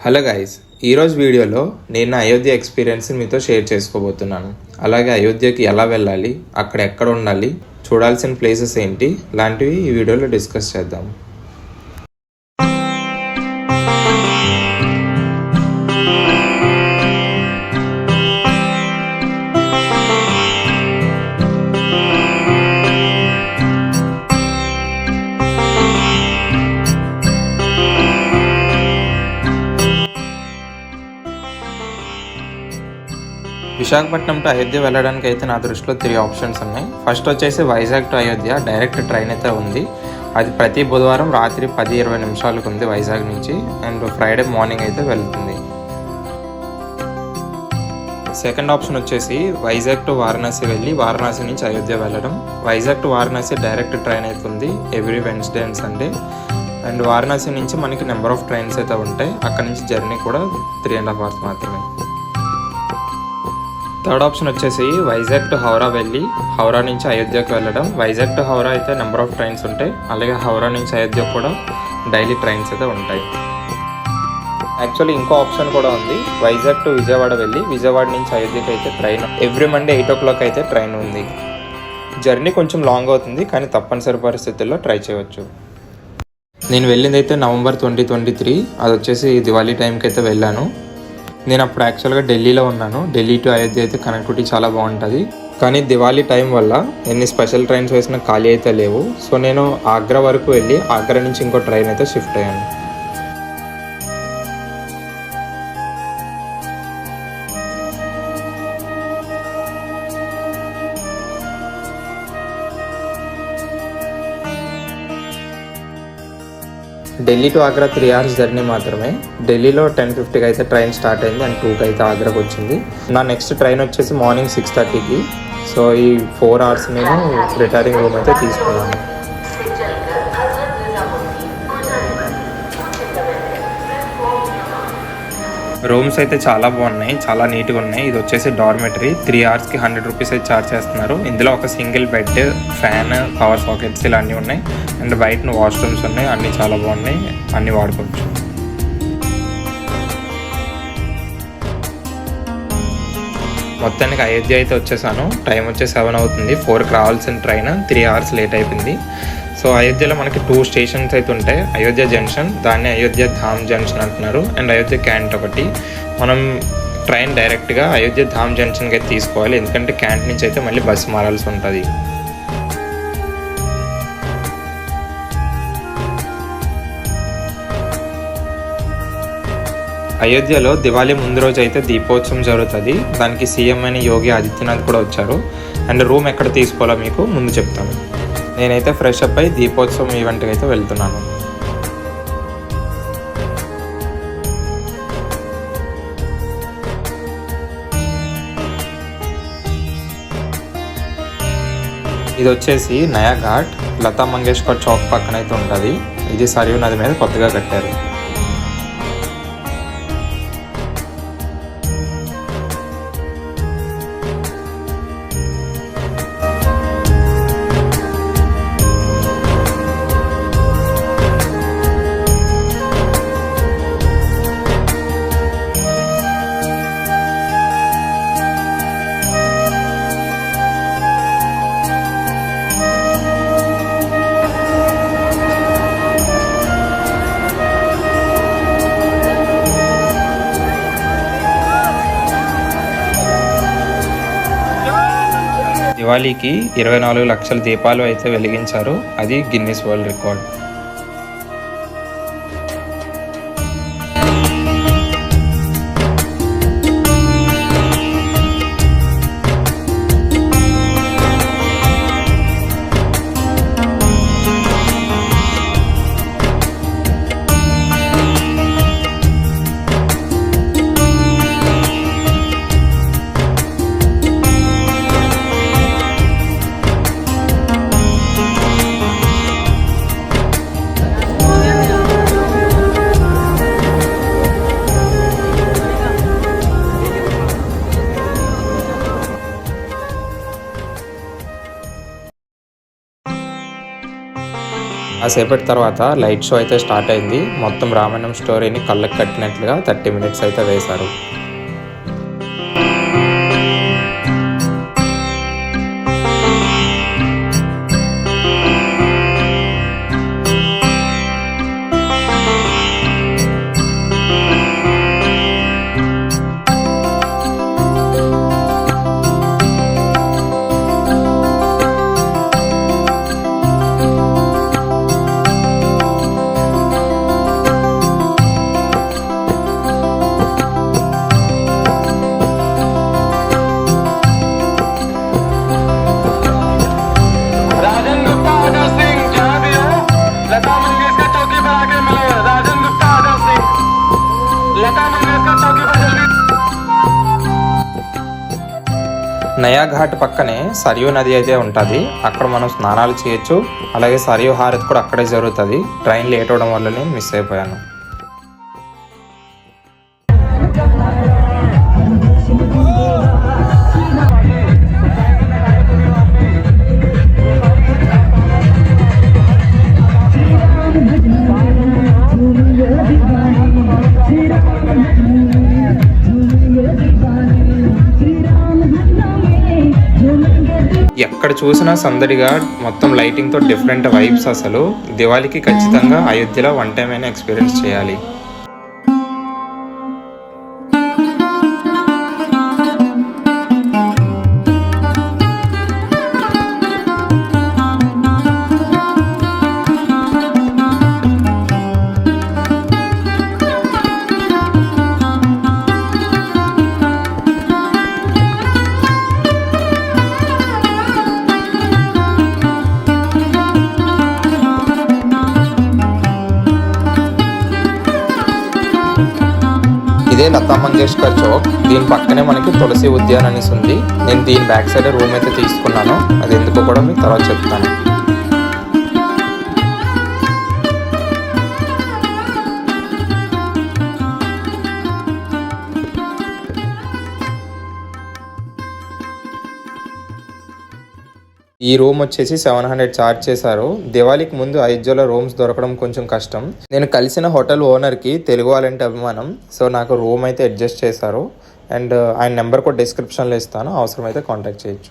Hello guys, ఈరోజు వీడియోలో నేను అయోధ్య ఎక్స్పీరియన్స్ని మీతో షేర్ చేసుకోబోతున్నాను. అలాగే అయోధ్యకి ఎలా వెళ్ళాలి, అక్కడ ఎక్కడ ఉండాలి, చూడాల్సిన ప్లేసెస్ ఏంటి లాంటివి ఈ వీడియోలో డిస్కస్ చేద్దాం. విశాఖపట్నం టు అయోధ్య వెళ్ళడానికి అయితే నా దృష్టిలో 3 ఆప్షన్స్ ఉన్నాయి. ఫస్ట్ వచ్చేసి Vizag to Ayodhya direct train అయితే ఉంది. అది ప్రతి బుధవారం రాత్రి 10-20 నిమిషాలకు ఉంది వైజాగ్ నుంచి, అండ్ ఫ్రైడే మార్నింగ్ అయితే వెళ్తుంది. సెకండ్ ఆప్షన్ వచ్చేసి వైజాగ్ టు వారణాసి వెళ్ళి వారణాసి నుంచి అయోధ్య వెళ్ళడం. Vizag to Varanasi direct train అయితే ఉంది every Wednesday and Sunday, and Varanasi నుంచి మనకి నెంబర్ ఆఫ్ ట్రైన్స్ అయితే ఉంటాయి. అక్కడ నుంచి జర్నీ కూడా 3.5 hours మాత్రమే. థర్డ్ ఆప్షన్ వచ్చేసి వైజాగ్ టు హౌరా వెళ్ళి హౌరా నుంచి అయోధ్యకు వెళ్ళడం. వైజాగ్ టు హౌరా అయితే నెంబర్ ఆఫ్ ట్రైన్స్ ఉంటాయి, అలాగే హౌరా నుంచి అయోధ్య కూడా డైలీ ట్రైన్స్ అయితే ఉంటాయి. యాక్చువల్లీ ఇంకో ఆప్షన్ కూడా ఉంది, వైజాగ్ టు విజయవాడ వెళ్ళి విజయవాడ నుంచి అయోధ్యకి అయితే ట్రైన్ ఎవ్రీ మండే 8 o'clock అయితే ట్రైన్ ఉంది. జర్నీ కొంచెం లాంగ్ అవుతుంది, కానీ తప్పనిసరి పరిస్థితుల్లో ట్రై చేయవచ్చు. నేను వెళ్ళింది అయితే November 2023, అది వచ్చేసి దివాళీ టైంకి అయితే వెళ్ళాను. నేను అప్పుడు యాక్చువల్గా ఢిల్లీలో ఉన్నాను. ఢిల్లీ టు అయోధ్య అయితే కనెక్టివిటీ చాలా బాగుంటుంది, కానీ దివాళీ టైం వల్ల ఎన్ని స్పెషల్ ట్రైన్స్ వేసినా ఖాళీ అయితే లేవు. సో నేను ఆగ్రా వరకు వెళ్ళి ఆగ్రా నుంచి ఇంకో ట్రైన్ అయితే షిఫ్ట్ అయ్యాను. Delhi to Agra 3 hours journey మాత్రమే. ఢిల్లీలో 10:50కి అయితే ట్రైన్ స్టార్ట్ అయింది అండ్ 2కి అయితే ఆగ్రాకి వచ్చింది. నా నెక్స్ట్ ట్రైన్ వచ్చేసి మార్నింగ్ 6:30కి. సో ఈ 4 hours నేను రిటైరింగ్ రూమ్ అయితే తీసుకున్నాను. రూమ్స్ అయితే చాలా బాగున్నాయి, చాలా నీట్గా ఉన్నాయి. ఇది వచ్చేసి డార్మెటరీ. 3 hours 100 rupees అయితే ఛార్జ్ చేస్తున్నారు. ఇందులో ఒక single bed, fan, power sockets ఇలా అన్నీ ఉన్నాయి, అండ్ బయట వాష్రూమ్స్ ఉన్నాయి. అన్నీ చాలా బాగున్నాయి, అన్నీ వాడుకోవచ్చు. మొత్తానికి అయోధ్య అయితే వచ్చేసాను. టైం వచ్చే 7 అవుతుంది. 4కి రావాల్సిన ట్రైన్ 3 hours లేట్ అయిపోయింది. సో అయోధ్యలో మనకి 2 stations అయితే ఉంటాయి. అయోధ్య జంక్షన్, దాన్ని అయోధ్య ధామ్ జంక్షన్ అంటున్నారు, అండ్ అయోధ్య క్యాంట్ ఒకటి. మనం ట్రైన్ డైరెక్ట్గా అయోధ్య ధామ్ జంక్షన్కి అయితే తీసుకోవాలి, ఎందుకంటే క్యాంట్ నుంచి అయితే మళ్ళీ బస్సు మారాల్సి ఉంటుంది. అయోధ్యలో దివాళీ ముందు రోజు అయితే దీపోత్సవం జరుగుతుంది. దానికి సీఎం అయిన యోగి ఆదిత్యనాథ్ కూడా వచ్చారు. అండ్ రూమ్ ఎక్కడ తీసుకోవాలో మీకు ముందు చెప్తాను. నేనైతే ఫ్రెష్ అప్ అయి దీపోత్సవం ఈవెంట్కి అయితే వెళ్తున్నాను. ఇది వచ్చేసి నయా ఘాట్, లతా మంగేష్కర్ చౌక్ పక్కన అయితే ఉంటుంది. ఇది సరియు నది మీద కొత్తగా కట్టారు. దివాళీకి 24 లక్షల దీపాలు అయితే వెలిగించారు. అది గిన్నిస్ వరల్డ్ రికార్డ్. కాసేపటి తర్వాత లైట్ షో అయితే స్టార్ట్ అయింది. మొత్తం రామాయణం స్టోరీని కళ్ళకు కట్టినట్లుగా 30 minutes అయితే వేశారు. నయా ఘాట్ పక్కనే సరియు నది అయితే ఉంటుంది. అక్కడ మనం స్నానాలు చేయొచ్చు. అలాగే సరియు హారతి కూడా అక్కడే జరుగుతుంది. ట్రైన్ లేట్ అవడం వల్ల నేను మిస్ అయిపోయాను. ఎక్కడ చూసినా సందడిగా, మొత్తం లైటింగ్తో డిఫరెంట్ వైబ్స్. అసలు దివాళీకి ఖచ్చితంగా అయోధ్యలో వన్ టైం అయినా ఎక్స్పీరియన్స్ చేయాలి. ఇదే లతా మంగేష్కర్ చౌక్. దీని పక్కనే మనకి తులసి ఉద్యాన్ అనేసి ఉంది. నేను దీని బ్యాక్ సైడ్ రూమ్ అయితే తీసుకున్నాను. అది ఎందుకో కూడా మీకు తర్వాత చెప్తాను. ఈ రూమ్ వచ్చేసి 700 ఛార్జ్ చేశారు. దివాళీకి ముందు అయోధ్యలో రూమ్స్ దొరకడం కొంచెం కష్టం. నేను కలిసిన హోటల్ ఓనర్కి తెలుగు వాళ్ళంటే అభిమానం. సో నాకు రూమ్ అయితే అడ్జస్ట్ చేశారు. అండ్ ఆయన నెంబర్ కూడా డిస్క్రిప్షన్లో ఇస్తాను, అవసరమైతే కాంటాక్ట్ చేయొచ్చు.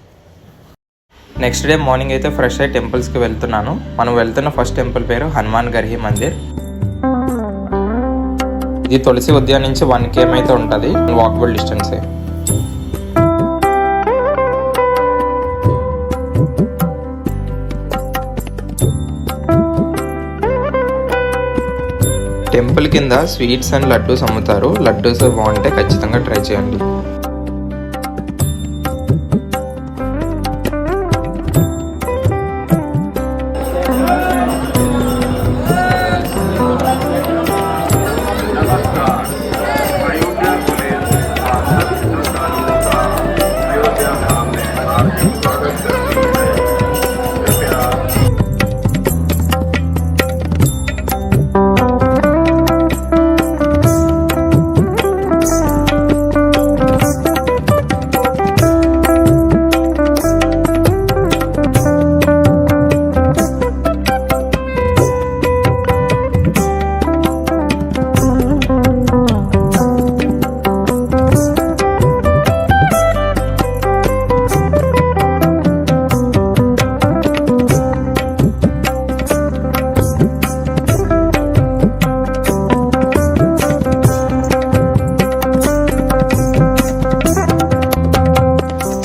నెక్స్ట్ డే మార్నింగ్ అయితే ఫ్రెష్ అయ్యి టెంపుల్స్కి వెళ్తున్నాను. మనం వెళ్తున్న ఫస్ట్ టెంపుల్ పేరు హనుమాన్ గర్హి మందిర్. ఇది తులసి ఉద్యాన్ నుంచి 1 km అయితే ఉంటుంది, వాకబుల్ డిస్టెన్సే. టెంపుల్ కింద స్వీట్స్ అండ్ లడ్డూస్ అమ్ముతారు. లడ్డూస్ బాగుంటే ఖచ్చితంగా ట్రై చేయండి.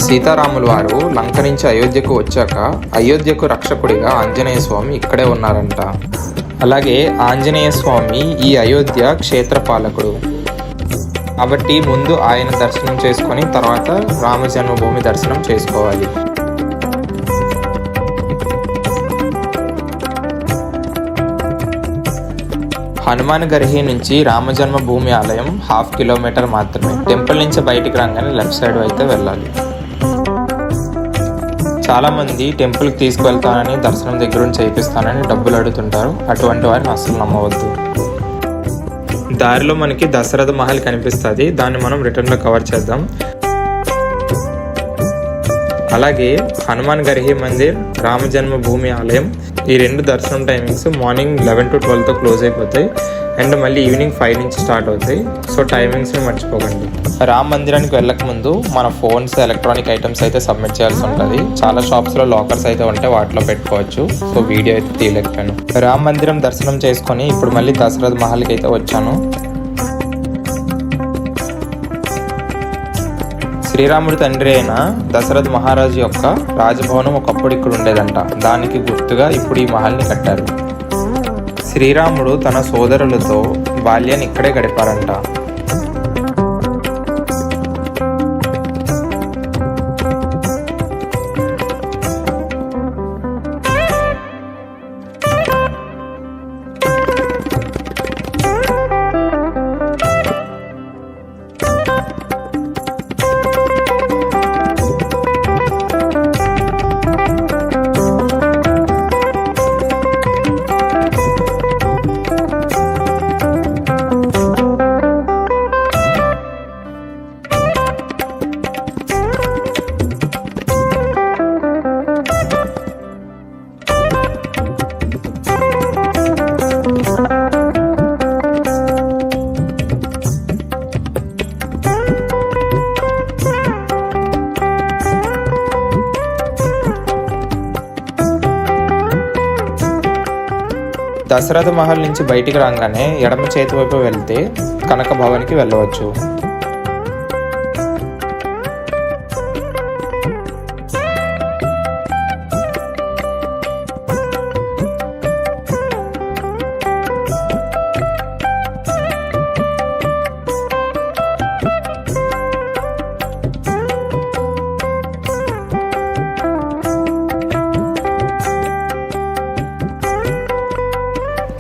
సీతారాముల వారు లంక నుంచి అయోధ్యకు వచ్చాక అయోధ్యకు రక్షకుడిగా ఆంజనేయ స్వామి ఇక్కడే ఉన్నారంట. అలాగే ఆంజనేయ స్వామి ఈ అయోధ్య క్షేత్రపాలకుడు కాబట్టి ముందు ఆయన దర్శనం చేసుకొని తర్వాత రామ జన్మభూమి దర్శనం చేసుకోవాలి. హనుమాన్ గర్హి నుంచి రామజన్మభూమి ఆలయం 1/2 కిలోమీటర్ మాత్రమే. టెంపుల్ నుంచి బయటికి రాగానే లెఫ్ట్ సైడ్ అయితే వెళ్ళాలి. చాలామంది టెంపుల్కి తీసుకువెళ్తానని, దర్శనం దగ్గరుండి చేయిస్తానని డబ్బులు అడుగుతుంటారు. అటువంటి వారిని అస్సలు నమ్మవద్దు. దారిలో మనకి దశరథ మహల్ కనిపిస్తుంది, దాన్ని మనం రిటర్న్లో కవర్ చేద్దాం. అలాగే హనుమాన్ గర్హి మందిర్, రామ జన్మభూమి ఆలయం ఈ 2 దర్శనం టైమింగ్స్ మార్నింగ్ 11 to 12తో క్లోజ్ అయిపోతాయి అండ్ మళ్ళీ ఈవినింగ్ 5 నుంచి స్టార్ట్ అవుతాయి. సో టైమింగ్స్ని మర్చిపోకండి. రామ్ మందిరానికి వెళ్ళక ముందు మన ఫోన్స్, ఎలక్ట్రానిక్ ఐటమ్స్ అయితే సబ్మిట్ చేయాల్సి ఉంటుంది. చాలా షాప్స్లో లాకర్స్ అయితే ఉంటే వాటిలో పెట్టుకోవచ్చు. సో వీడియో అయితే తీయలేకపోయాను. రామ్ మందిరం దర్శనం చేసుకొని ఇప్పుడు మళ్ళీ దశరథ్ మహల్కి అయితే వచ్చాను. శ్రీరాముడి తండ్రి అయిన దశరథ్ మహారాజు యొక్క రాజభవనం ఒకప్పుడు ఇక్కడ ఉండేదంట. దానికి గుర్తుగా ఇప్పుడు ఈ మహల్ని కట్టారు. శ్రీరాముడు తన సోదరులతో బాల్యాన్ని ఇక్కడే గడిపారంట. దశరథ మహల్ నుంచి బయటికి రాగానే ఎడమ చేతి వైపు వెళ్తే కనక భవన్కి వెళ్ళవచ్చు.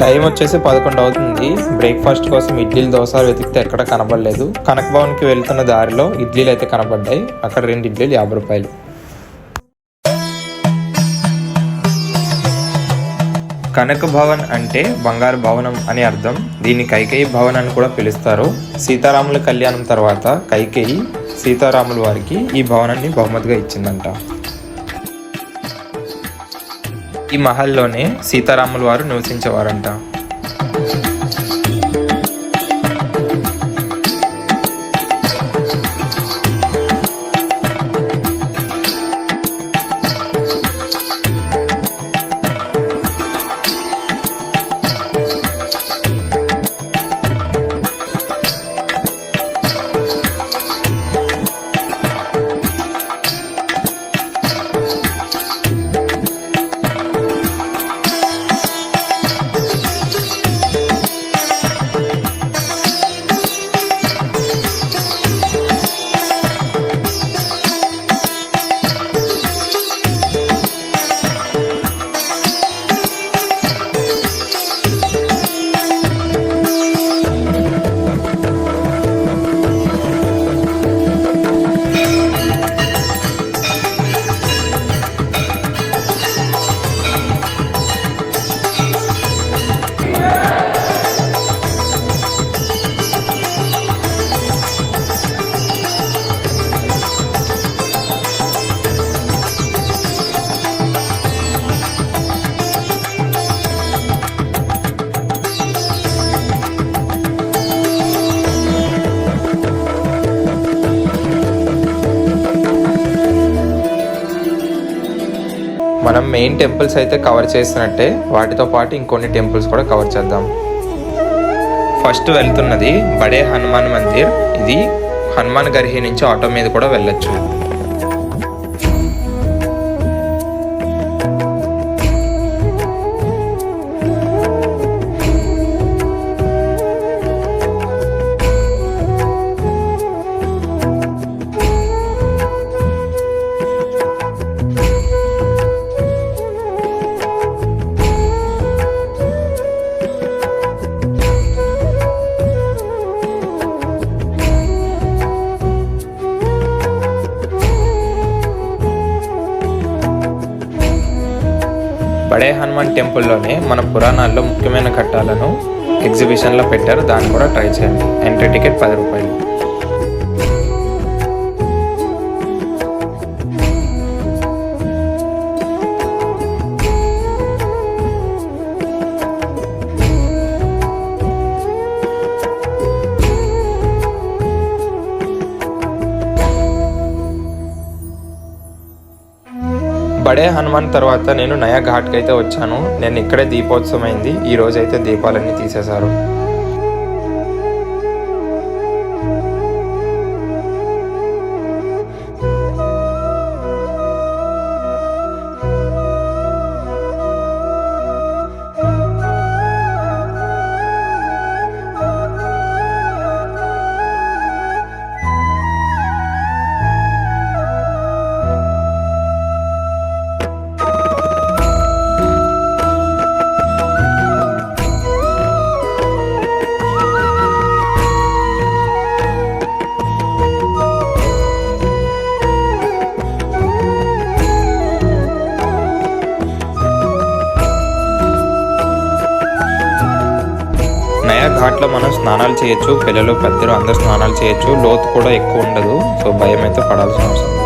టైం వచ్చేసి 11 అవుతుంది. బ్రేక్ఫాస్ట్ కోసం ఇడ్లీలు, దోశలు వెతికితే ఎక్కడ కనబడలేదు. కనక భవన్కి వెళ్తున్న దారిలో ఇడ్లీలు అయితే కనబడ్డాయి. అక్కడ 2 ఇడ్లీలు 50 రూపాయలు. కనక భవన్ అంటే బంగారు భవనం అని అర్థం. దీన్ని కైకేయి భవన్ అని కూడా పిలుస్తారు. సీతారాముల కళ్యాణం తర్వాత కైకేయి సీతారాముల వారికి ఈ భవనాన్ని బహుమతిగా ఇచ్చిందంట. ఈ మహల్లోనే సీతారాముల వారు నివసించేవారంట. మనం మెయిన్ టెంపుల్స్ అయితే కవర్ చేసినట్టే వాటితో పాటు ఇంకొన్ని టెంపుల్స్ కూడా కవర్ చేద్దాం. ఫస్ట్ వెళ్తున్నది బడే హనుమాన్ మందిర్. ఇది హనుమాన్ గర్హి నుంచి ఆటో మీద కూడా వెళ్ళొచ్చు. బడే హనుమాన్ టెంపుల్లోనే మన పురాణాల్లో ముఖ్యమైన ఘట్టాలను ఎగ్జిబిషన్లో పెట్టారు. దాన్ని కూడా ట్రై చేయండి. ఎంట్రీ టికెట్ 10 రూపాయలు. బడే హనుమాన్ తర్వాత నేను నయా ఘాట్కి అయితే వచ్చాను. నేను ఇక్కడే దీపోత్సవం అయింది. ఈ రోజు అయితే దీపాలన్నీ తీసేశారు. నయా ఘాట్లో మనం స్నానాలు చేయొచ్చు. పిల్లలు పెద్దలు అందరూ స్నానాలు చేయొచ్చు. లోతు కూడా ఎక్కువ ఉండదు. సో భయం అయితే పడాల్సిన అవసరం లేదు.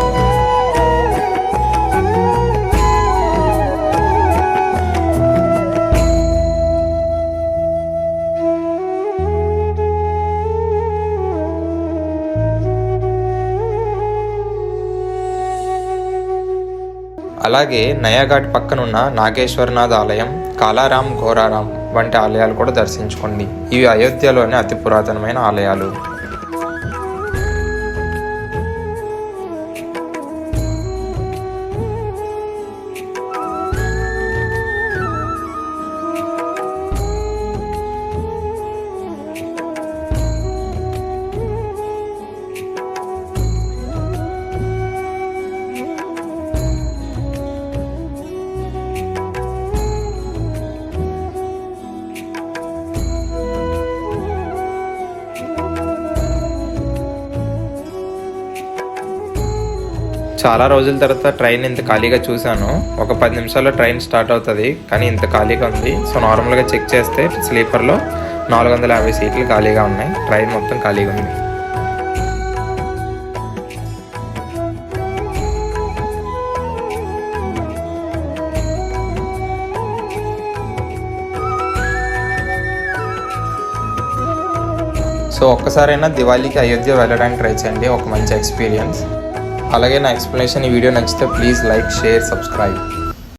అలాగే నయాఘాట్ పక్కనున్న నాగేశ్వరనాథ్ ఆలయం, కాలారాం, ఘోరారాం వంటి ఆలయాలు కూడా దర్శించుకోండి. ఇవి అయోధ్యలోని అతి పురాతనమైన ఆలయాలు. చాలా రోజుల తర్వాత ట్రైన్ ఇంత ఖాళీగా చూశాను. ఒక 10 నిమిషాల్లో ట్రైన్ స్టార్ట్ అవుతుంది, కానీ ఇంత ఖాళీగా ఉంది. సో నార్మల్గా చెక్ చేస్తే స్లీపర్లో 450 సీట్లు ఖాళీగా ఉన్నాయి. ట్రైన్ మొత్తం ఖాళీగా ఉంది. సో ఒక్కసారైనా దివాళీకి అయోధ్య వెళ్ళడానికి ట్రై చేయండి. ఒక మంచి ఎక్స్పీరియన్స్. అలాగే నా ఎక్స్ప్లెనేషన్ ఈ వీడియో నచ్చితే ప్లీజ్ లైక్, షేర్, సబ్స్క్రైబ్.